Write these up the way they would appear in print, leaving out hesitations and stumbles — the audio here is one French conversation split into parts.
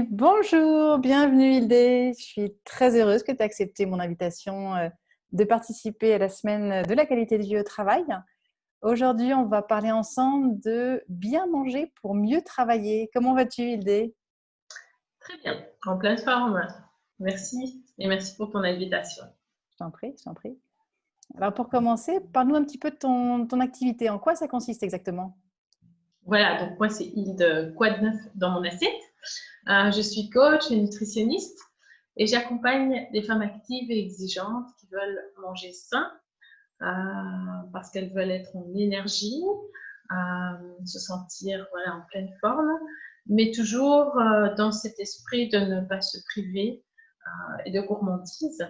Bonjour, bienvenue Hildé. Je suis très heureuse que tu aies accepté mon invitation de participer à la semaine de la qualité de vie au travail. Aujourd'hui, on va parler ensemble de bien manger pour mieux travailler. Comment vas-tu Hildé? Très bien, en pleine forme. Merci et merci pour ton invitation. Je t'en prie, je t'en prie. Alors pour commencer, parle-nous un petit peu de ton activité. En quoi ça consiste exactement? Voilà, donc moi c'est Hilde Quoi de neuf dans mon assiette. Je suis coach et nutritionniste et j'accompagne des femmes actives et exigeantes qui veulent manger sain parce qu'elles veulent être en énergie, se sentir voilà, en pleine forme, mais toujours dans cet esprit de ne pas se priver et de gourmandise.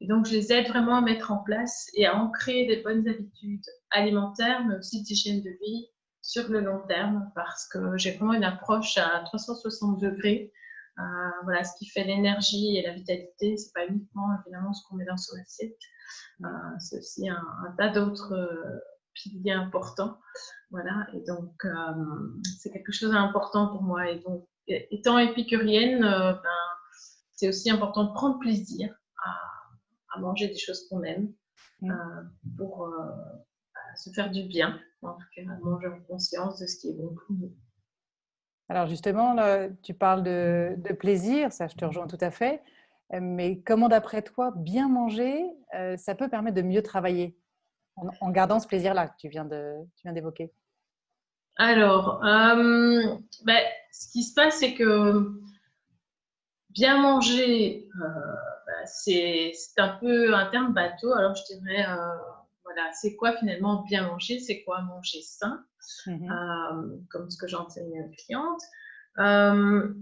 Et donc, je les aide vraiment à mettre en place et à ancrer des bonnes habitudes alimentaires, mais aussi d'hygiène de vie sur le long terme, parce que j'ai vraiment une approche à 360 degrés. Voilà, ce qui fait l'énergie et la vitalité, c'est pas uniquement évidemment ce qu'on met dans son assiette, c'est aussi un tas d'autres piliers importants. Voilà, et donc c'est quelque chose d'important pour moi. Et donc, étant épicurienne, c'est aussi important de prendre plaisir à manger des choses qu'on aime euh, Mm. pour se faire du bien, en tout cas, manger en conscience de ce qui est bon pour nous. Alors justement, là, tu parles de plaisir, ça je te rejoins tout à fait. Mais comment d'après toi, bien manger, ça peut permettre de mieux travailler en gardant ce plaisir-là que tu viens d'évoquer? Alors, ben, ce qui se passe, c'est que bien manger, c'est un peu un terme bateau. Alors, je dirais, voilà, c'est quoi finalement bien manger? C'est quoi manger sain? Mhm. Comme ce que j'enseigne aux clientes. Euh,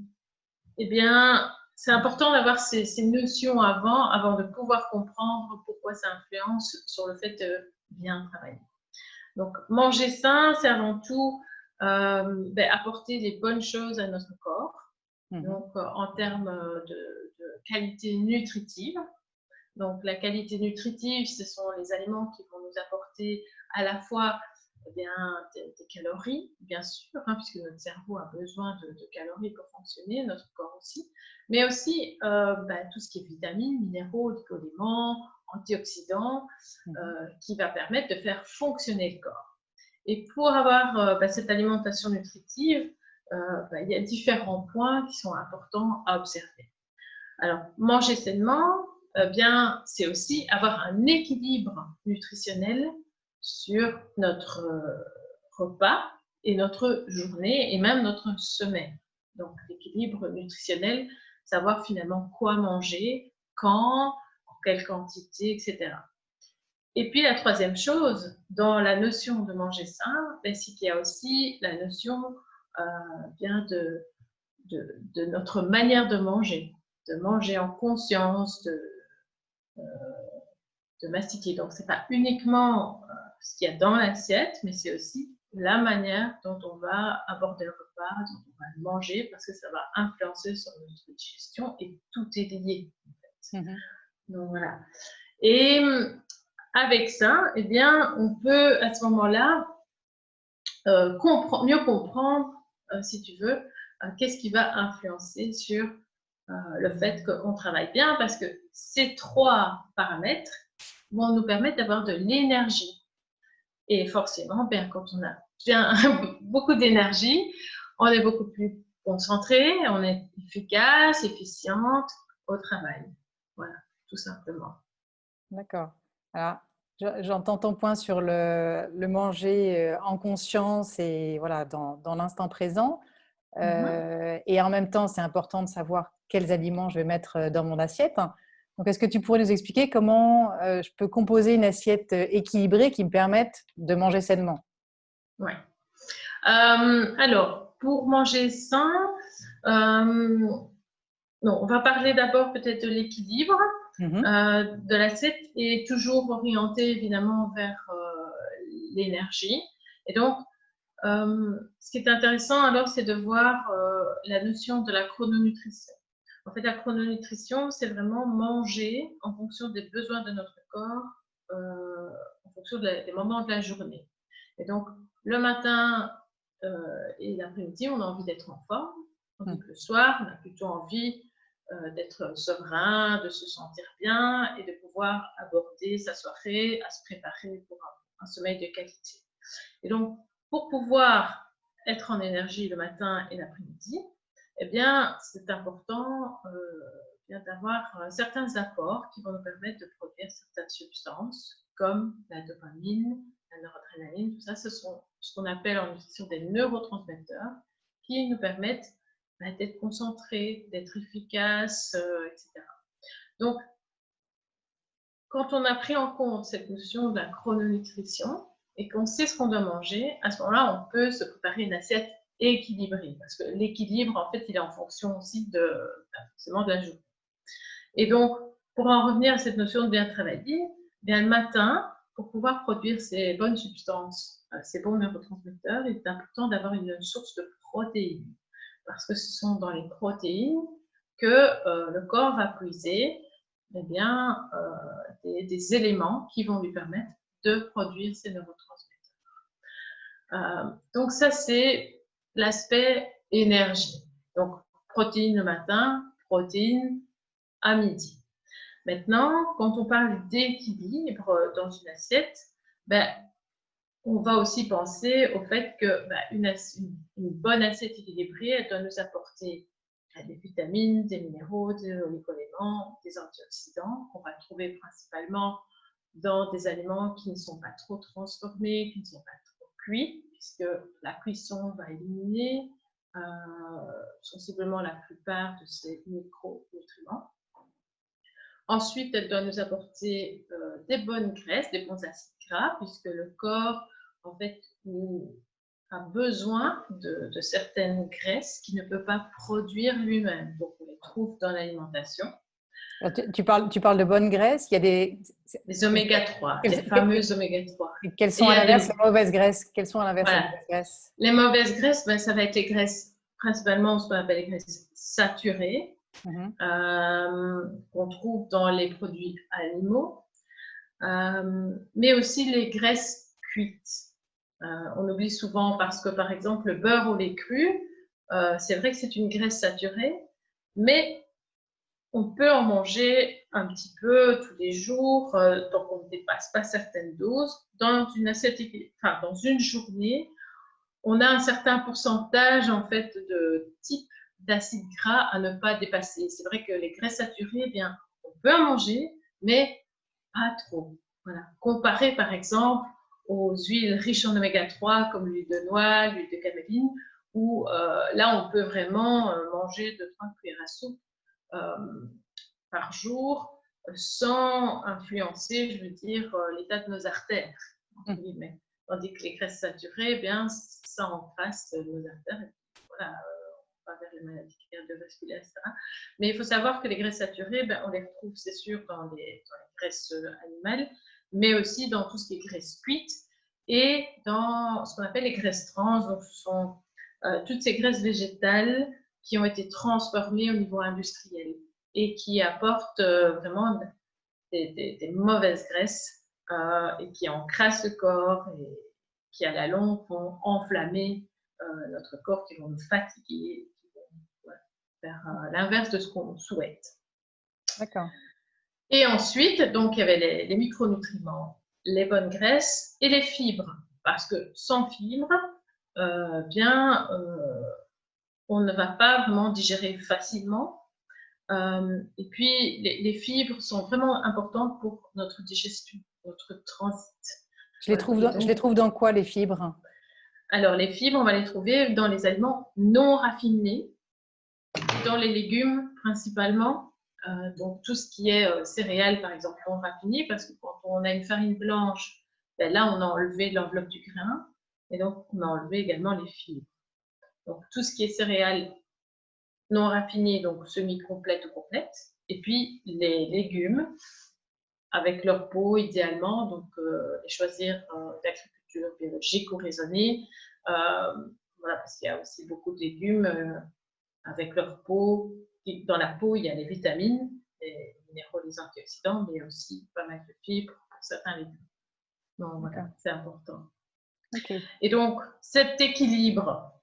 eh bien, c'est important d'avoir ces notions avant de pouvoir comprendre pourquoi ça influence sur le fait de bien travailler. Donc, manger sain, c'est avant tout apporter des bonnes choses à notre corps. Mhm. Donc, en termes de qualité nutritive. Donc, la qualité nutritive, ce sont les aliments qui vont nous apporter à la fois eh bien, des calories, bien sûr, puisque notre cerveau a besoin de calories pour fonctionner, notre corps aussi, mais aussi tout ce qui est vitamines, minéraux, oligo-éléments, antioxydants, Mhm. qui va permettre de faire fonctionner le corps. Et pour avoir cette alimentation nutritive, il y a différents points qui sont importants à observer. Alors, manger sainement, bien, c'est aussi avoir un équilibre nutritionnel sur notre repas et notre journée et même notre semaine. Donc, l'équilibre nutritionnel, savoir finalement quoi manger, quand, en quelle quantité, etc. Et puis, la troisième chose, dans la notion de manger sain, c'est qu'il y a aussi la notion euh, bien de notre manière de manger en conscience, de mastiquer. Donc, ce n'est pas uniquement ce qu'il y a dans l'assiette, mais c'est aussi la manière dont on va aborder le repas, dont on va le manger, parce que ça va influencer sur notre digestion et tout est lié. En fait. Mhm. Donc, voilà. Et avec ça, eh bien, on peut à ce moment-là mieux comprendre, si tu veux, qu'est-ce qui va influencer sur le fait qu'on travaille bien, parce que ces trois paramètres vont nous permettre d'avoir de l'énergie. Et forcément, bien, quand on a bien beaucoup d'énergie, on est beaucoup plus concentré, on est efficace, efficiente au travail. Voilà, tout simplement. D'accord. Alors, j'entends ton point sur le manger en conscience et voilà, dans l'instant présent. Mhm. Et en même temps, c'est important de savoir quels aliments je vais mettre dans mon assiette. Donc, est-ce que tu pourrais nous expliquer comment je peux composer une assiette équilibrée qui me permette de manger sainement? Ouais. Alors, pour manger sain, euh, non, on va parler d'abord peut-être de l'équilibre Mhm. de l'assiette et toujours orienté évidemment vers l'énergie. Et donc, ce qui est intéressant alors, c'est de voir la notion de la chrononutrition. En fait, la chrononutrition, c'est vraiment manger en fonction des besoins de notre corps, en fonction des moments de la journée. Et donc, le matin et l'après-midi, on a envie d'être en forme. Tandis que le soir, on a plutôt envie d'être serein, de se sentir bien et de pouvoir aborder sa soirée, à se préparer pour un sommeil de qualité. Et donc, pour pouvoir être en énergie le matin et l'après-midi, eh bien, c'est important d'avoir certains apports qui vont nous permettre de produire certaines substances comme la dopamine, la noradrénaline, tout ça, ce sont ce qu'on appelle en nutrition des neurotransmetteurs qui nous permettent d'être concentrés, d'être efficaces, etc. Donc, quand on a pris en compte cette notion de la chrononutrition et qu'on sait ce qu'on doit manger, à ce moment-là, on peut se préparer une assiette équilibrée. Parce que l'équilibre, en fait, il est en fonction aussi forcément de la journée. Et donc, pour en revenir à cette notion de bien travailler, bien le matin, pour pouvoir produire ces bonnes substances, ces bons neurotransmetteurs, il est important d'avoir une source de protéines. Parce que ce sont dans les protéines que le corps va puiser eh bien, des éléments qui vont lui permettre de produire ces neurotransmetteurs. Donc ça, c'est l'aspect énergie. Donc, protéines le matin, protéines à midi. Maintenant, quand on parle d'équilibre dans une assiette, ben, on va aussi penser au fait que une bonne assiette équilibrée, elle doit nous apporter des vitamines, des minéraux, des oligo-éléments, des antioxydants qu'on va trouver principalement dans des aliments qui ne sont pas trop transformés, qui ne sont pas trop cuits, puisque la cuisson va éliminer sensiblement la plupart de ces micronutriments. Ensuite, elle doit nous apporter des bonnes graisses, des bons acides gras, puisque le corps, en fait, a besoin de certaines graisses qu'il ne peut pas produire lui-même. Donc, on les trouve dans l'alimentation. Tu parles de bonnes graisses. Il y a les oméga 3, les fameuses oméga 3. Quelles sont à l'inverse les mauvaises graisses? Quelles sont à l'inverse les mauvaises graisses? Les mauvaises graisses, ça va être les graisses, principalement ce qu'on appelle les graisses saturées. Qu'on trouve dans les produits animaux, mais aussi les graisses cuites. On oublie souvent parce que, par exemple, le beurre au lait cru, c'est vrai que c'est une graisse saturée, mais on peut en manger un petit peu tous les jours, tant qu'on ne dépasse pas certaines doses. Dans une assiette, enfin, dans une journée, on a un certain pourcentage, en fait, de type d'acides gras à ne pas dépasser. C'est vrai que les graisses saturées, eh bien, on peut en manger, mais pas trop. Voilà. Comparé, par exemple, aux huiles riches en oméga 3, comme l'huile de noix, l'huile de caméline, où là, on peut vraiment manger 2-3 cuillères à soupe par jour sans influencer, je veux dire, l'état de nos artères, entre guillemets. Tandis que les graisses saturées, eh bien, ça encrasse nos artères. Voilà, on va vers les maladies cardiovasculaires, etc. Mais il faut savoir que les graisses saturées, on les retrouve, c'est sûr, dans les graisses animales, mais aussi dans tout ce qui est graisse cuite et dans ce qu'on appelle les graisses trans. Donc, ce sont toutes ces graisses végétales qui ont été transformées au niveau industriel et qui apportent vraiment des mauvaises graisses et qui encrassent le corps et qui, à la longue, vont enflammer notre corps, qui vont nous fatiguer, qui vont faire l'inverse de ce qu'on souhaite. D'accord. Et ensuite, donc, il y avait les micronutriments, les bonnes graisses et les fibres. Parce que sans fibres, on ne va pas vraiment digérer facilement. Et puis, les fibres sont vraiment importantes pour notre digestion, notre transit. Je les trouve dans quoi, les fibres? Alors, les fibres, on va les trouver dans les aliments non raffinés, dans les légumes principalement. Donc, tout ce qui est céréales, par exemple, non raffinées, parce que quand on a une farine blanche, là, on a enlevé l'enveloppe du grain, et donc, on a enlevé également les fibres. Donc, tout ce qui est céréales non raffinées, donc semi-complètes ou complètes, et puis les légumes, avec leur peau idéalement, donc les choisir d'agriculture biologique ou raisonnée, voilà, parce qu'il y a aussi beaucoup de légumes avec leur peau. Dans la peau, il y a les vitamines, les minéraux, les antioxydants, mais aussi pas mal de fibres pour certains légumes. Donc voilà, c'est important. Et donc, cet équilibre,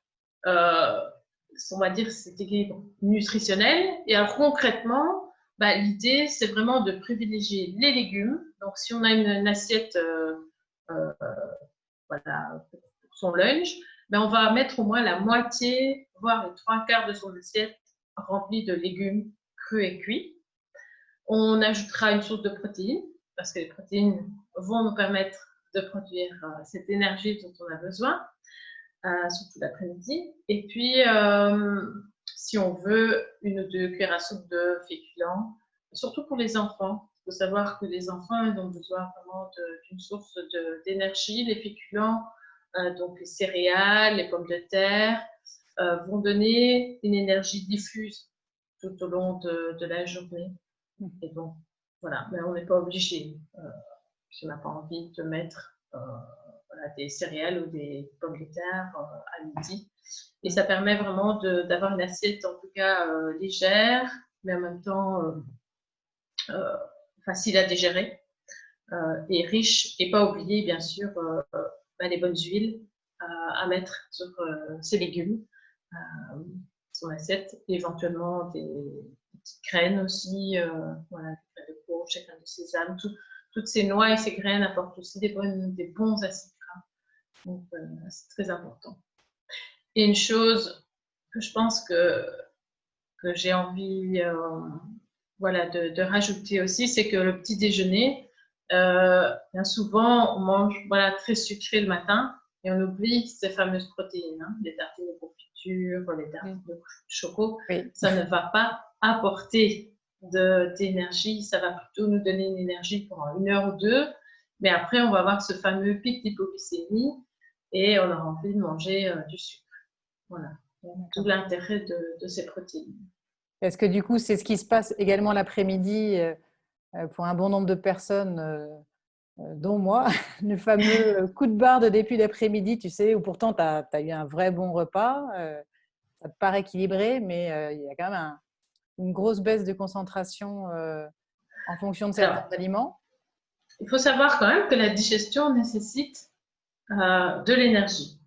on va dire, cet équilibre nutritionnel. Et alors concrètement, l'idée, c'est vraiment de privilégier les légumes. Donc, si on a une assiette euh, voilà, pour son lunch, on va mettre au moins la moitié, voire les 3/4 de son assiette remplie de légumes crus et cuits. On ajoutera une source de protéines, parce que les protéines vont nous permettre de produire cette énergie dont on a besoin, surtout l'après-midi. Et puis, si on veut, 1 ou 2 cuillères à soupe de féculents, surtout pour les enfants. Il faut savoir que les enfants, ils ont besoin vraiment d'une source d'énergie. Les féculents, donc les céréales, les pommes de terre, vont donner une énergie diffuse tout au long de la journée. Et donc, voilà, mais on n'est pas obligé, si on n'a pas envie de mettre voilà, des céréales ou des pommes de terre à midi. Et ça permet vraiment d'avoir une assiette, en tout cas, légère, mais en même temps facile à digérer et riche. Et pas oublier, bien sûr, les bonnes huiles à mettre sur ces légumes, son assiette, éventuellement des petites graines aussi, voilà, des graines de courge, des graines de sésame, toutes ces noix et ces graines apportent aussi des bons acides gras. Donc, c'est très important. Et une chose que je pense que j'ai envie voilà, de rajouter aussi, c'est que le petit déjeuner, bien souvent, on mange voilà, très sucré le matin et on oublie ces fameuses protéines, hein, les tartines de confiture, les tartines de choco. Oui. Ça ne va pas apporter d'énergie, ça va plutôt nous donner une énergie pendant 1 heure ou 2, mais après, on va avoir ce fameux pic d'hypoglycémie et on aura envie de manger du sucre. Voilà, tout l'intérêt de ces protéines. Est-ce que du coup, c'est ce qui se passe également l'après-midi pour un bon nombre de personnes, dont moi, le fameux coup de barre de début d'après-midi, tu sais, où pourtant tu as eu un vrai bon repas, ça te paraît équilibré, mais il y a quand même une grosse baisse de concentration en fonction de certains aliments. Il faut savoir quand même que la digestion nécessite de l'énergie.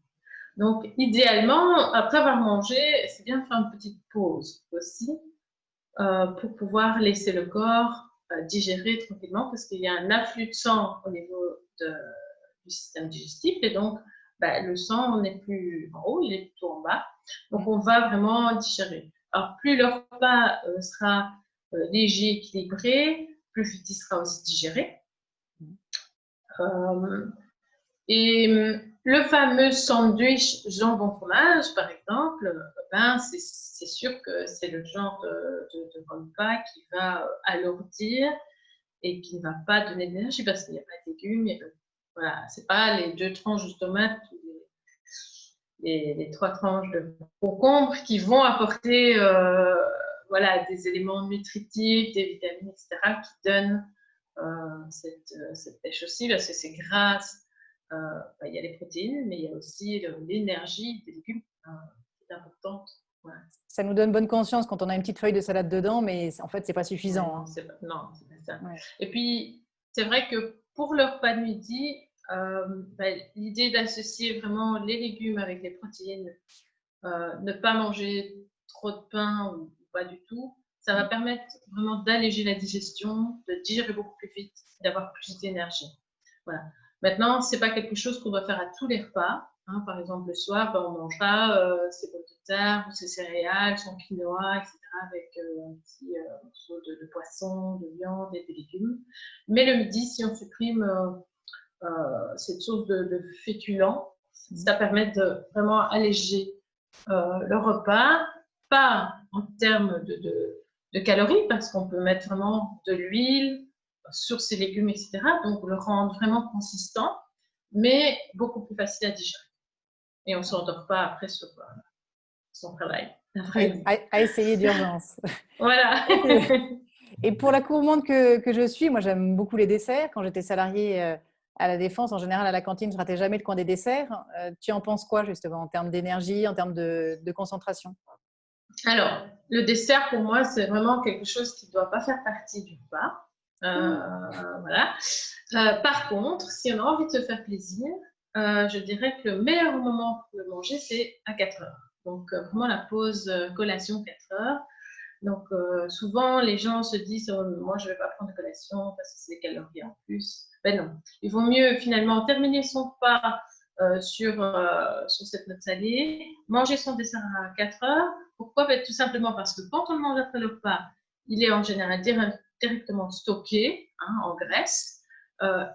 Donc, idéalement, après avoir mangé, c'est bien de faire une petite pause aussi pour pouvoir laisser le corps digérer tranquillement parce qu'il y a un afflux de sang au niveau du système digestif et donc le sang n'est plus en haut, il est plutôt en bas. Donc, on va vraiment digérer. Alors, plus le repas sera léger, équilibré, plus vite il sera aussi digéré. Et le fameux sandwich jambon-fromage, par exemple, c'est sûr que c'est le genre de repas qui va alourdir et qui ne va pas donner de l'énergie parce qu'il n'y a pas de légumes. Voilà, ce n'est pas les 2 tranches de tomates ou les 3 tranches de concombre qui vont apporter voilà, des éléments nutritifs, des vitamines, etc., qui donnent cette pêche aussi parce que c'est grâce. Il y a les protéines, mais il y a aussi l'énergie des légumes qui est importante. Voilà. Ça nous donne bonne conscience quand on a une petite feuille de salade dedans, mais en fait, c'est pas suffisant. Non, c'est pas ça. Ouais. Et puis, c'est vrai que pour le repas de midi, l'idée d'associer vraiment les légumes avec les protéines, ne pas manger trop de pain ou pas du tout, ça va permettre vraiment d'alléger la digestion, de digérer beaucoup plus vite, d'avoir plus d'énergie. Voilà. Maintenant, ce n'est pas quelque chose qu'on doit faire à tous les repas. Hein. Par exemple, le soir, on mangera ses pommes de terre ou ses céréales, son quinoa, etc. avec un petit morceau de poisson, de viande et des légumes. Mais le midi, si on supprime cette source de féculents, ça permet de vraiment alléger le repas, pas en termes de calories, parce qu'on peut mettre vraiment de l'huile sur ces légumes, etc. Donc, le rendre vraiment consistant, mais beaucoup plus facile à digérer. Et on ne s'endort pas après sur son travail. À essayer d'urgence. Voilà. Et pour la gourmande que je suis, moi, j'aime beaucoup les desserts. Quand j'étais salariée à la Défense, en général, à la cantine, je ne ratais jamais le coin des desserts. Tu en penses quoi, justement, en termes d'énergie, en termes de concentration? Alors, le dessert, pour moi, c'est vraiment quelque chose qui ne doit pas faire partie du repas. Voilà. Par contre, si on a envie de se faire plaisir, je dirais que le meilleur moment pour le manger, c'est à 4 heures. Donc, vraiment la pause collation 4 heures. Donc, souvent, les gens se disent moi, je ne vais pas prendre de collation parce que c'est des calories en plus. Ben non, il vaut mieux finalement terminer son repas sur cette note salée, manger son dessert à 4 heures. Pourquoi? Ben, tout simplement parce que quand on le mange après le repas, il est en général directement stocké en graisse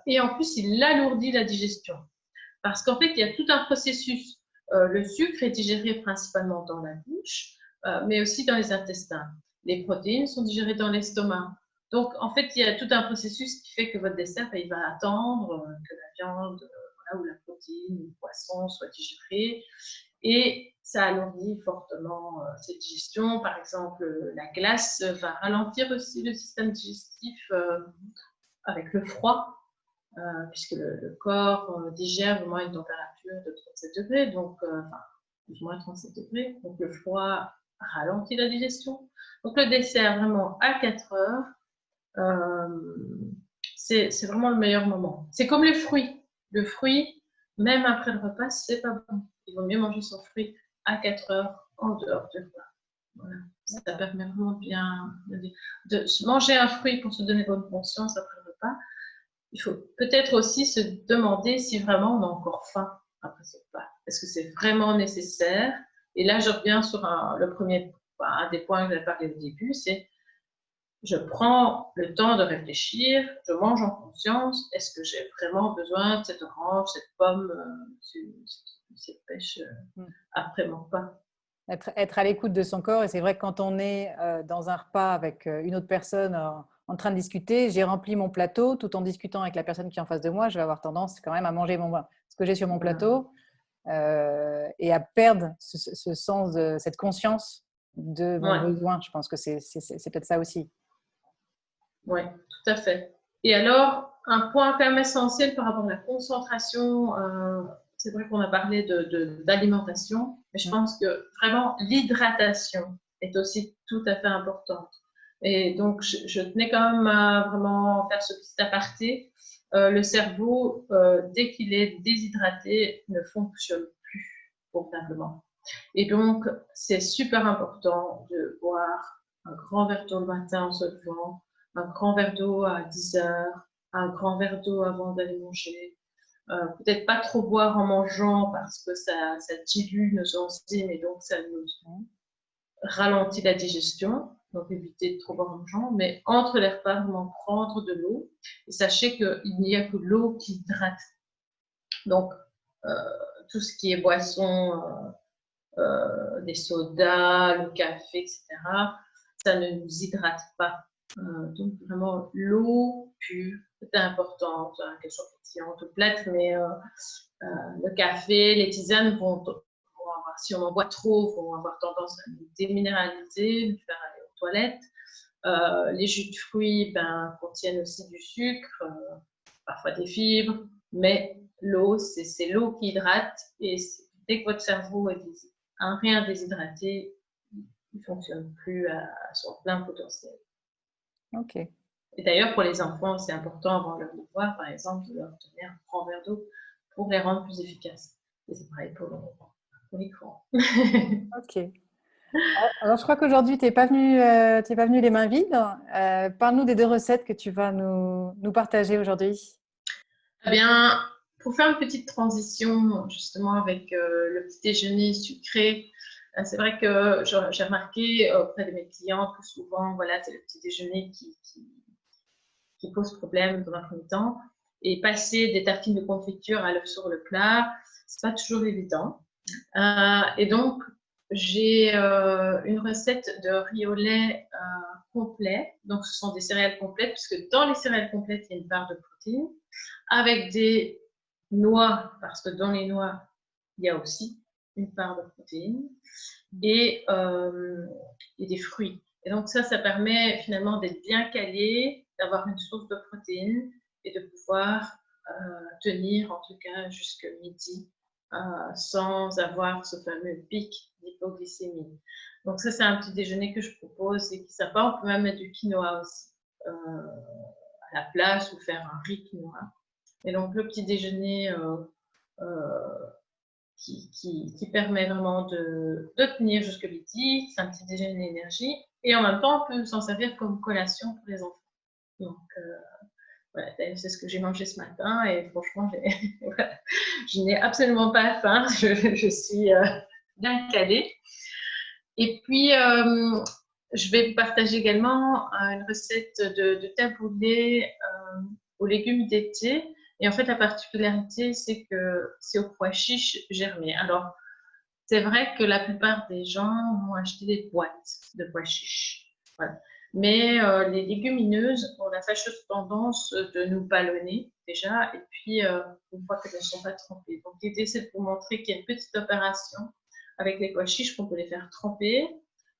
et en plus, il alourdit la digestion. Parce qu'en fait, il y a tout un processus. Le sucre est digéré principalement dans la bouche, mais aussi dans les intestins. Les protéines sont digérées dans l'estomac. Donc, en fait, il y a tout un processus qui fait que votre dessert, il va attendre que la viande ou la protéine ou le poisson soit digérée. Et ça alourdit fortement cette digestion. Par exemple, la glace va ralentir aussi le système digestif avec le froid. Puisque le corps digère vraiment à une température de 37 degrés, donc plus ou moins 37 degrés. Donc le froid ralentit la digestion. Donc le dessert vraiment à 4 heures, c'est vraiment le meilleur moment. C'est comme les fruits. Le fruit, même après le repas, c'est pas bon. Il vaut mieux manger son fruit à 4 heures en dehors du repas. Voilà. Ça permet vraiment bien de manger un fruit pour se donner bonne conscience après le repas. Il faut peut-être aussi se demander si vraiment on a encore faim après ce repas. Est-ce que c'est vraiment nécessaire? Et là, je reviens sur le premier, un des points que j'ai parlé au début, c'est je prends le temps de réfléchir, je mange en conscience, est-ce que j'ai vraiment besoin de cette orange, cette pomme, cette pêche après mon repas? Être à l'écoute de son corps. Et c'est vrai que quand on est dans un repas avec une autre personne en train de discuter, j'ai rempli mon plateau tout en discutant avec la personne qui est en face de moi, je vais avoir tendance quand même à manger ce que j'ai sur mon plateau et à perdre ce sens, cette conscience de mon besoin. Je pense que c'est peut-être ça aussi. Oui, tout à fait. Et alors, un point quand même essentiel par rapport à la concentration, c'est vrai qu'on a parlé d'alimentation, mais je pense que vraiment l'hydratation est aussi tout à fait importante. Et donc, je tenais quand même à vraiment faire ce petit aparté. Le cerveau, dès qu'il est déshydraté, ne fonctionne plus convenablement. Et donc, c'est super important de boire un grand verre d'eau le matin en se levant, un grand verre d'eau à 10 heures, un grand verre d'eau avant d'aller manger. Peut-être pas trop boire en mangeant parce que ça dilue nos enzymes et donc ça nous ralentit la digestion. Donc éviter de trop boire en mangeant, mais entre les repas, vraiment prendre de l'eau. Et sachez qu'il n'y a que l'eau qui hydrate. Donc tout ce qui est boisson, des sodas, le café, etc., ça ne nous hydrate pas. Donc vraiment l'eau pure, c'est important, qu'elle soit pétillante ou plate, mais le café, les tisanes vont avoir, si on en boit trop, vont avoir tendance à nous déminéraliser, nous faire aller aux toilettes. Les jus de fruits contiennent aussi du sucre, parfois des fibres, mais l'eau, c'est l'eau qui hydrate et dès que votre cerveau est rien déshydraté, il ne fonctionne plus à son plein potentiel. Ok. Et d'ailleurs, pour les enfants, c'est important avant leur devoir, par exemple, de leur donner un grand verre d'eau pour les rendre plus efficaces. Et c'est pareil pour l'écran. Ok. Alors, je crois qu'aujourd'hui, tu n'es pas venu les mains vides. Parle-nous des 2 recettes que tu vas nous partager aujourd'hui. Eh bien, pour faire une petite transition, justement, avec le petit déjeuner sucré, c'est vrai que j'ai remarqué auprès de mes clients que souvent, voilà, c'est le petit déjeuner qui pose problème dans un premier temps. Et passer des tartines de confiture à l'œuf sur le plat, c'est pas toujours évident. Et donc, j'ai une recette de riz au lait complet. Donc, ce sont des céréales complètes, puisque dans les céréales complètes, il y a une barre de protéines, avec des noix, parce que dans les noix, il y a aussi une part de protéines, et des fruits. Et donc ça permet finalement d'être bien calé, d'avoir une source de protéines et de pouvoir tenir en tout cas jusqu'à midi sans avoir ce fameux pic d'hypoglycémie. Donc ça, c'est un petit déjeuner que je propose et qui est sympa. On peut même mettre du quinoa aussi à la place ou faire un riz quinoa. Et donc le petit déjeuner qui permet vraiment de tenir jusque midi. C'est un petit déjeuner d'énergie. Et en même temps, on peut s'en servir comme collation pour les enfants. Donc, voilà, c'est ce que j'ai mangé ce matin et franchement, voilà, je n'ai absolument pas faim. Je suis bien calée. Et puis, je vais vous partager également une recette de taboulé aux légumes d'été. Et en fait, la particularité, c'est que c'est aux pois chiches germés. Alors, c'est vrai que la plupart des gens vont acheter des boîtes de pois chiches. Voilà. Mais les légumineuses ont la fâcheuse tendance de nous ballonner déjà, et puis une fois qu'elles ne sont pas trempées. Donc l'idée, c'est de vous montrer qu'il y a une petite opération avec les pois chiches qu'on peut les faire tremper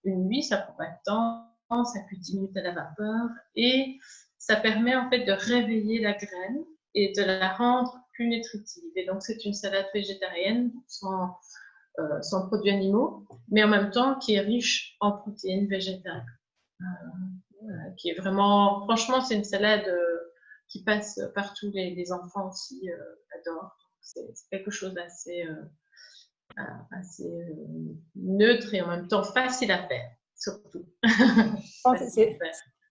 une nuit, ça prend pas de temps, ça cuit 10 minutes à la vapeur, et ça permet en fait de réveiller la graine et de la rendre plus nutritive. Et donc c'est une salade végétarienne sans produits animaux, mais en même temps qui est riche en protéines végétales. Qui est vraiment, franchement, c'est une salade qui passe partout. Les enfants aussi adorent. C'est quelque chose d'assez neutre et en même temps facile à faire, surtout.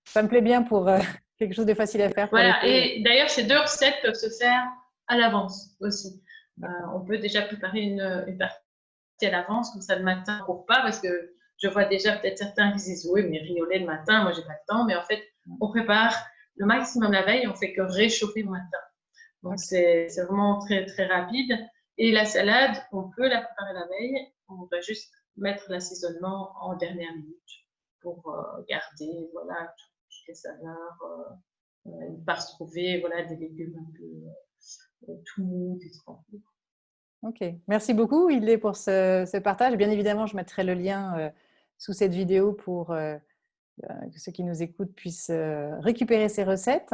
Ça me plaît bien pour quelque chose de facile à faire pour Voilà, l'été. et d'ailleurs, ces 2 recettes peuvent se faire à l'avance aussi. On peut déjà préparer une partie à l'avance, comme ça le matin, pour pas, parce que je vois déjà peut-être certains qui disent oui, mais rioler le matin, moi j'ai pas le temps, mais en fait, on prépare le maximum la veille, on fait que réchauffer le matin. Donc c'est vraiment très très rapide. Et la salade, on peut la préparer la veille, on va juste mettre l'assaisonnement en dernière minute pour garder voilà, toutes les saveurs, ne pas se trouver voilà, des légumes un peu tout mous, des trempés. Ok, merci beaucoup Idlé pour ce partage. Bien évidemment, je mettrai le lien sous cette vidéo pour que ceux qui nous écoutent puissent récupérer ces recettes.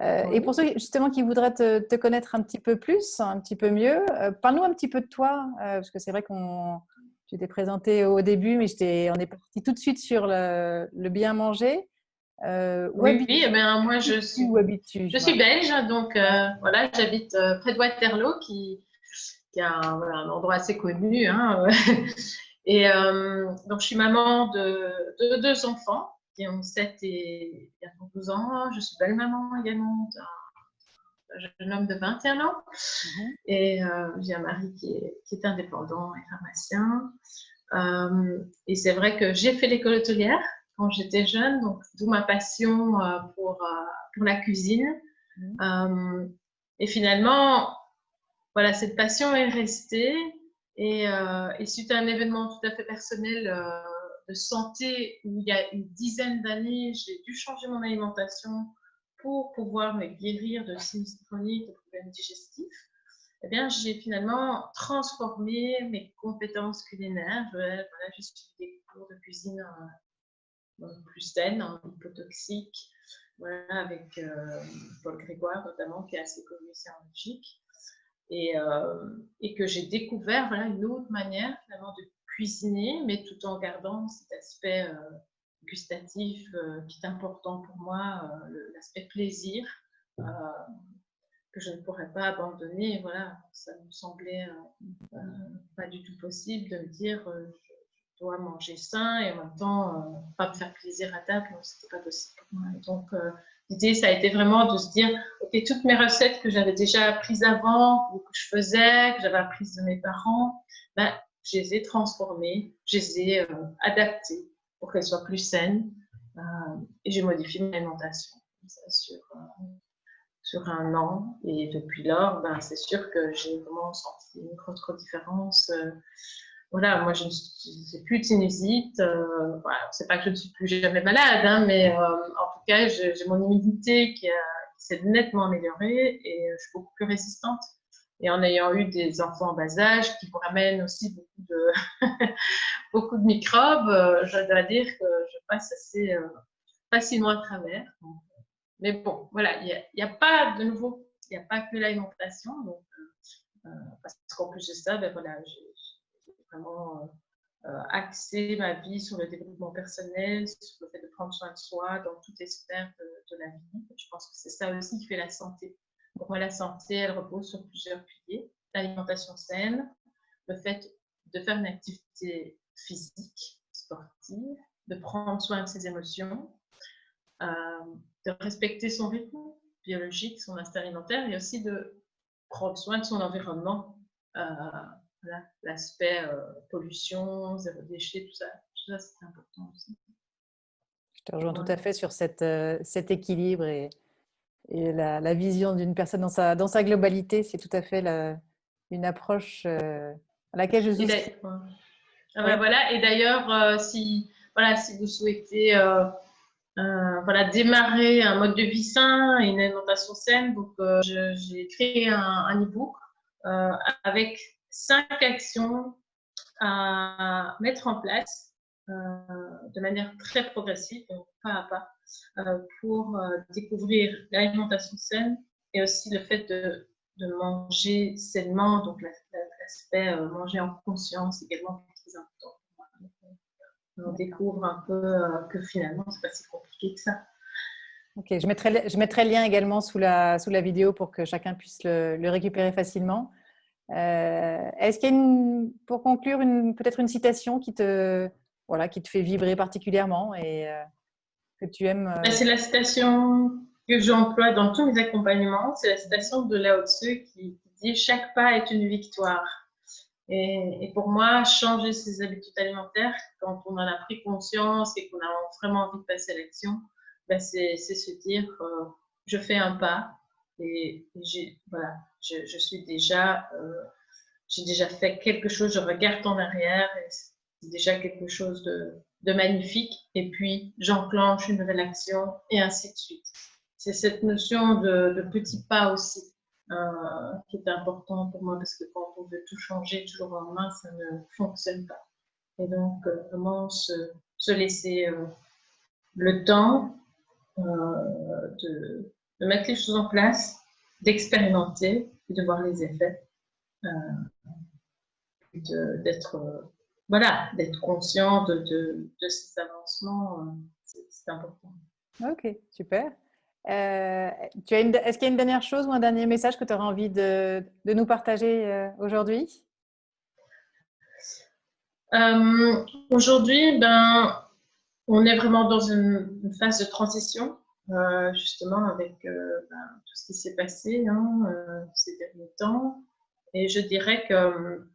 Et pour ceux justement qui voudraient te connaître un petit peu plus, un petit peu mieux, parle-nous un petit peu de toi, parce que c'est vrai qu'on tu t'es présenté au début, mais on est parti tout de suite sur le bien manger. Où Oui, habites-tu? eh ben, moi Où habites-tu? je suis belge, donc voilà, j'habite près de Waterloo, qui est voilà, un endroit assez connu. Hein, et donc je suis maman de 2 enfants qui ont 7 et bientôt 12 ans. Je suis belle-maman également d'un jeune homme de 21 ans. Et j'ai un mari qui est indépendant et pharmacien. Et c'est vrai que j'ai fait l'école hôtelière quand j'étais jeune, donc d'où ma passion pour la cuisine. Et finalement, voilà, cette passion est restée. Et suite à un événement tout à fait personnel de santé où il y a une dizaine d'années, j'ai dû changer mon alimentation pour pouvoir me guérir de sinusite chronique, de problèmes digestifs. Eh bien, j'ai finalement transformé mes compétences culinaires. Voilà, j'ai suivi des cours de cuisine plus saine, hypotoxique, voilà, avec Paul Grégoire notamment, qui est assez connu ici en Belgique. Et que j'ai découvert voilà, une autre manière finalement de cuisiner, mais tout en gardant cet aspect gustatif qui est important pour moi, l'aspect plaisir, que je ne pourrais pas abandonner. Voilà, ça me semblait pas du tout possible de me dire je dois manger sain et en même temps pas me faire plaisir à table. Non, c'était pas possible pour moi. Et donc l'idée, ça a été vraiment de se dire ok, toutes mes recettes que j'avais déjà apprises avant, ou que je faisais, que j'avais apprises de mes parents, ben, je les ai transformées, je les ai adaptées pour qu'elles soient plus saines. Et j'ai modifié mon alimentation sur un an. Et depuis lors, ben, c'est sûr que j'ai vraiment senti une grosse différence. Voilà, moi, je n'ai plus de sinusite. Voilà, c'est pas que je ne suis plus jamais malade, hein, mais en tout cas, j'ai mon immunité qui s'est nettement améliorée et je suis beaucoup plus résistante. Et en ayant eu des enfants en bas âge qui vous ramènent aussi beaucoup de microbes, je dois dire que je passe assez facilement à travers. Donc, mais bon, voilà, il n'y a pas de nouveau, il n'y a pas que l'alimentation. Donc, parce qu'en plus de ça, ben voilà, j'ai vraiment axé ma vie sur le développement personnel, sur le fait de prendre soin de soi dans toutes les sphères de la vie. Je pense que c'est ça aussi qui fait la santé. Pour moi, la santé, elle repose sur plusieurs piliers. L'alimentation saine, le fait de faire une activité physique, sportive, de prendre soin de ses émotions, de respecter son rythme biologique, son instinct alimentaire et aussi de prendre soin de son environnement. Voilà, l'aspect pollution, zéro déchet, tout ça c'est important aussi. Je te rejoins tout à fait sur cet équilibre et la vision d'une personne dans sa globalité. C'est tout à fait une approche à laquelle je souscris. Ouais. Voilà. Et d'ailleurs, si vous souhaitez démarrer un mode de vie sain et une alimentation saine, donc j'ai créé un e-book avec 5 actions à mettre en place de manière très progressive, donc pas à pas, pour découvrir l'alimentation saine et aussi le fait de manger sainement, donc l'aspect manger en conscience également très important. On découvre un peu que finalement c'est pas si compliqué que ça. Ok, je mettrai le lien également sous la vidéo pour que chacun puisse le récupérer facilement. Est-ce qu'il y a pour conclure peut-être une citation qui te fait vibrer particulièrement et que tu aimes C'est la citation que j'emploie dans tous mes accompagnements. C'est la citation de Lao Tzu qui dit « Chaque pas est une victoire ». Et pour moi, changer ses habitudes alimentaires, quand on en a pris conscience et qu'on a vraiment envie de passer à l'action, c'est se dire je fais un pas et je suis déjà, j'ai déjà fait quelque chose, je regarde en arrière et c'est déjà quelque chose de magnifique et puis j'enclenche une nouvelle action et ainsi de suite. C'est cette notion de petits pas aussi qui est important pour moi parce que quand on veut tout changer du jour au lendemain, ça ne fonctionne pas. Et donc, vraiment se laisser le temps de mettre les choses en place, d'expérimenter et de voir les effets, d'être conscient de ces avancements, c'est important. Ok, super. Est-ce qu'il y a une dernière chose ou un dernier message que tu auras envie de nous partager aujourd'hui? Aujourd'hui, on est vraiment dans une phase de transition, justement avec tout ce qui s'est passé ces derniers temps. Et je dirais que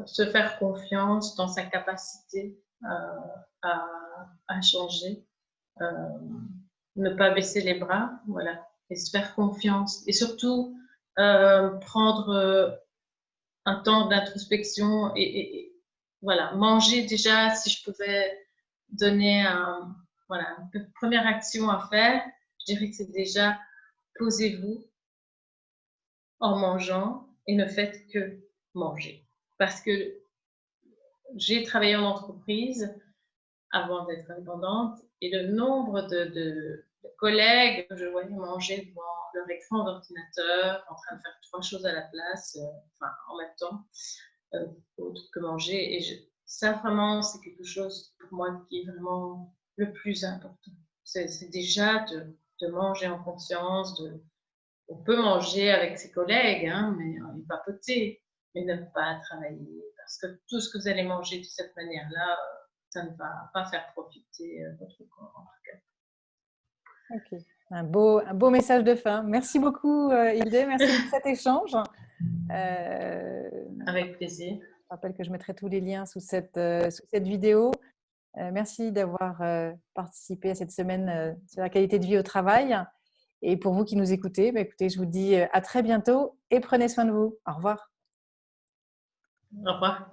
se faire confiance dans sa capacité à changer, ne pas baisser les bras, voilà, et se faire confiance. Et surtout, prendre un temps d'introspection et voilà, manger déjà, si je pouvais donner une première action à faire, je dirais que c'est déjà posez-vous en mangeant et ne faites que manger. Parce que j'ai travaillé en entreprise avant d'être indépendante et le nombre de collègues que je voyais manger devant leur écran d'ordinateur, en train de faire 3 choses à la place, en même temps, autre que manger. Et ça, vraiment, c'est quelque chose pour moi qui est vraiment le plus important. C'est déjà de manger en conscience. On peut manger avec ses collègues, mais papoter, mais ne pas travailler. Parce que tout ce que vous allez manger de cette manière-là, ça ne va pas faire profiter votre corps, en tout cas. Ok, un beau message de fin. Merci beaucoup, Hilde. Merci pour cet échange. Avec plaisir. Je rappelle que je mettrai tous les liens sous cette vidéo. Merci d'avoir participé à cette semaine sur la qualité de vie au travail. Et pour vous qui nous écoutez, écoutez, je vous dis à très bientôt et prenez soin de vous. Au revoir. Au revoir.